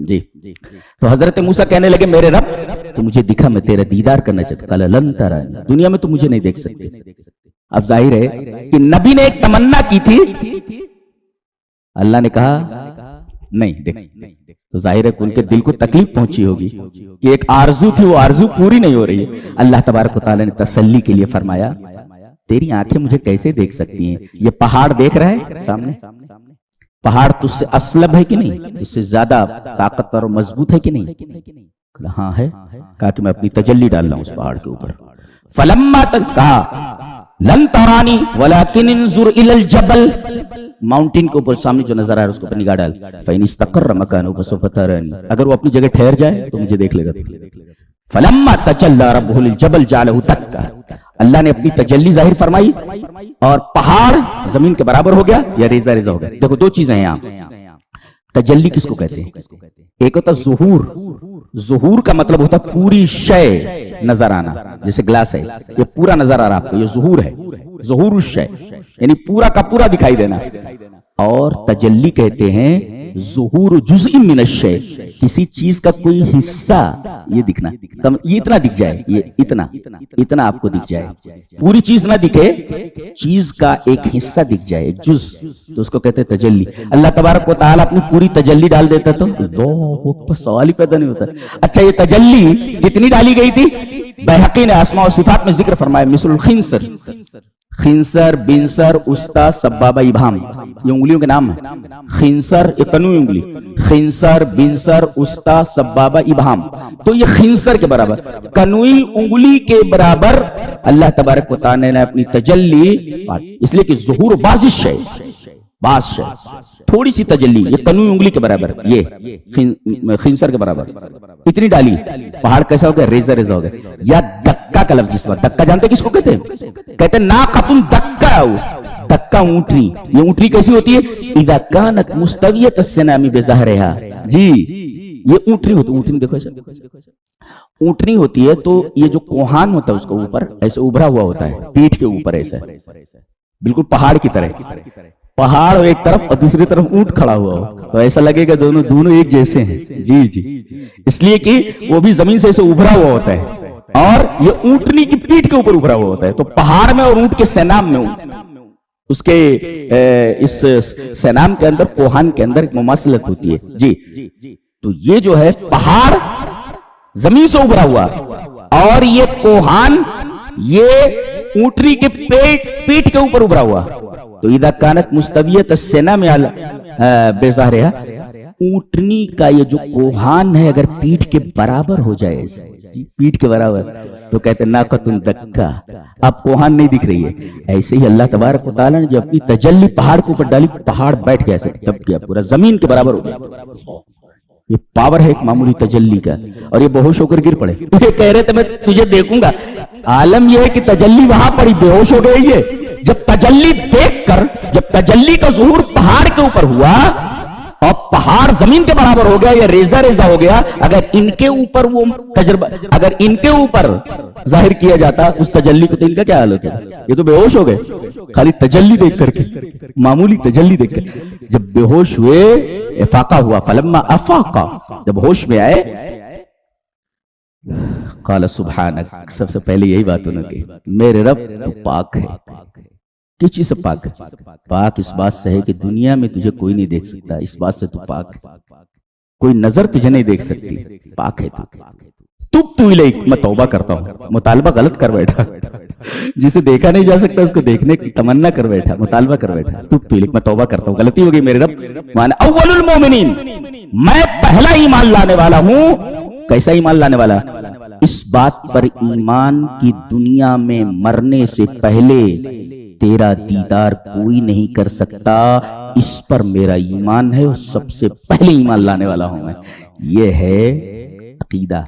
جی تو حضرت موسیٰ کہنے لگے میرے رب تو مجھے دکھا، میں تیرا دیدار کرنا چاہتا. قال لن ترانی، دنیا میں تو مجھے نہیں دیکھ سکتے. اب ظاہر ہے کہ نبی نے ایک تمنا کی تھی، اللہ نے کہا نہیں دیکھ. تو ظاہر ہے کہ ان کے دل کو تکلیف پہنچی ہوگی کہ ایک آرزو تھی، وہ آرزو پوری نہیں ہو رہی ہے. اللہ تبارک و تعالیٰ نے تسلی کے لیے فرمایا تیری آنکھیں مجھے کیسے دیکھ سکتی ہیں؟ یہ پہاڑ دیکھ رہا ہے سامنے، پہاڑ تجھ سے اسلب ہے کہ نہیں؟ تجھ سے زیادہ طاقتور اور مضبوط ہے کہ نہیں؟ ہاں ہے. کہا کہ میں اپنی تجلی ڈال رہا ہوں اس پہاڑ کے اوپر. فلما تک کہا لن ترانی ولکن انظر الی الجبل، ماؤنٹین کے اوپر سامنے جو نظر آ رہا ہے اس کو پر نگاہ ڈال. فإن استقر مکانہ فسوف ترانی، اگر وہ اپنی جگہ ٹھہر جائے تو مجھے دیکھ لے گا. فلما تجلی ربہ للجبل جعلہ دکا، اللہ نے اپنی تجلی ظاہر فرمائی اور پہاڑ زمین کے برابر ہو گیا یا ریزہ ریزہ ہو گیا. دیکھو دو چیزیں ہیں یہاں. تجلی کس کو کہتے ہیں؟ ایک ہوتا ظہور. ظہور کا مطلب ہوتا پوری شے نظر آنا، جیسے گلاس ہے یہ پورا نظر آ رہا آپ کو، یہ ظہور ہے. ظہور الشے یعنی پورا کا پورا دکھائی دینا. اور تجلی کہتے ہیں ظہور جزء من الشے، کسی چیز کا کوئی حصہ یہ دکھنا، یہ اتنا دکھ جائے، یہ اتنا آپ کو دکھ جائے، پوری چیز نہ دکھے، چیز کا ایک حصہ دکھ جائے، ایک جز، تو اس کو کہتے ہیں تجلی. اللہ تبارک و تعالیٰ اپنی پوری تجلی ڈال دیتا تو سوال ہی پیدا نہیں ہوتا. اچھا یہ تجلی کتنی ڈالی گئی تھی؟ بیہقی نے اسماء و صفات میں ذکر فرمایا مثل الخنصر، خنصر، بنصر، استا، سبابہ، ابہام، یہ انگلیوں کے نام ہیں. خنصر یہ کنوئی انگلی، خنصر، بنصر، استا، سبابہ، ابہام. تو یہ خنصر کے برابر، کنوئی انگلی کے برابر اللہ تبارک و تعالی نے اپنی تجلی، اس لیے کہ ظہور بعض شے، تھوڑی سی تجلی، یہ کنوئی انگلی کے برابر، یہ خنصر کے برابر اتنی ڈالی. پہاڑ کیسا ہو گیا؟ ریزہ ریزہ ہو گیا. یا دکا کا لفظ، اس وقت دکا جانتے کس کو کہتے ہیں؟ کہتے ہیں ناقۃ دکا، دکا اونٹنی. یہ اونٹنی کیسی ہوتی ہے؟ اذا کانت مستویۃ السنام بظہرھا، جی یہ اونٹنی ہوتی ہے. اونٹنی دیکھو ایسا اونٹنی ہوتی ہے تو یہ جو کوہان ہوتا ہے اس کو اوپر ایسے ابھرا ہوا ہوتا ہے پیٹھ کے اوپر، ایسا بالکل پہاڑ کی طرح، پہاڑ ایک طرف اور دوسری طرف اونٹ کھڑا ہوا ہو تو ایسا لگے گا دونوں ایک جیسے ہیں. جی اس لیے کہ وہ بھی زمین سے ایسے ابھرا ہوا ہوتا ہے اور یہ اونٹنی کی پیٹھ کے اوپر ابھرا ہوا ہوتا ہے. تو پہاڑ میں اور اونٹ کے سینام میں، اس کے اس سینام کے اندر، کوہان کے اندر ایک مماثلت ہوتی ہے. جی تو یہ جو ہے پہاڑ زمین سے ابھرا ہوا اور یہ کوہان یہ اونٹنی کے پیٹ کے اوپر ابھرا ہوا. تو اذا کانت مستویۃ السنام بظہرھا، اونٹنی کا یہ جو کوہان ہے اگر پیٹھ کے برابر ہو جائے، پیٹھ کے برابر، تو کہتے ہیں ناقۃ دکا، اب کوہان نہیں دکھ رہی ہے. ایسے ہی اللہ تبارک و تعالیٰ نے جو اپنی تجلی پہاڑ کے اوپر ڈالی، پہاڑ بیٹھ گیا، دب گیا، پورا زمین کے برابر ہو گیا. یہ پاور ہے ایک معمولی تجلی کا. اور یہ بے ہوش ہو کر گر پڑے، یہ کہہ رہے تھے میں تجھے دیکھوں گا. عالم یہ ہے کہ تجلی وہاں پڑی، بے ہوش ہو گئی. یہ جب تجلی دیکھ کر، جب تجلی کا ظہور پہاڑ کے اوپر ہوا اور پہاڑ زمین کے برابر ہو گیا یا ریزہ ریزہ ہو گیا، اگر ان کے اوپر وہ تجربہ، اگر ان کے اوپر ظاہر کیا جاتا اس تجلی کو تو ان کا کیا حال ہوتا؟ یہ تو بے ہوش ہو گئے خالی تجلی دیکھ کر کے، معمولی تجلی دیکھ کر. جب بے ہوش ہوئے افاقہ ہوا، فلما افاقہ، جب ہوش میں آئے، قال سبحانک، سب سے پہلے یہی بات انہوں نے کی، میرے رب تو پاک ہے. کس چیز سے پاک ہے؟ پاک اس بات سے ہے کہ دنیا میں تجھے کوئی نہیں دیکھ سکتا، اس بات سے تو پاک ہے. کوئی نظر تجھے نہیں دیکھ سکتی، پاک ہے تو. تب تو الیک، میں توبہ کرتا ہوں. مطالبہ غلط کر بیٹھا، جسے دیکھا نہیں جا سکتا اس کو دیکھنے کی تمنا کر بیٹھا، مطالبہ کر بیٹھا. تب تو الیک، میں توبہ کرتا ہوں، غلطی ہو گئی میرے رب. وانا اول المومنین، میں پہلا ایمان لانے والا ہوں. کیسا ایمان لانے والا؟ اس بات پر ایمان کی دنیا میں مرنے سے پہلے تیرا دیدار کوئی نہیں کر سکتا، اس پر میرا ایمان ہے، سب سے پہلے ایمان لانے والا ہوں میں. یہ ہے عقیدہ.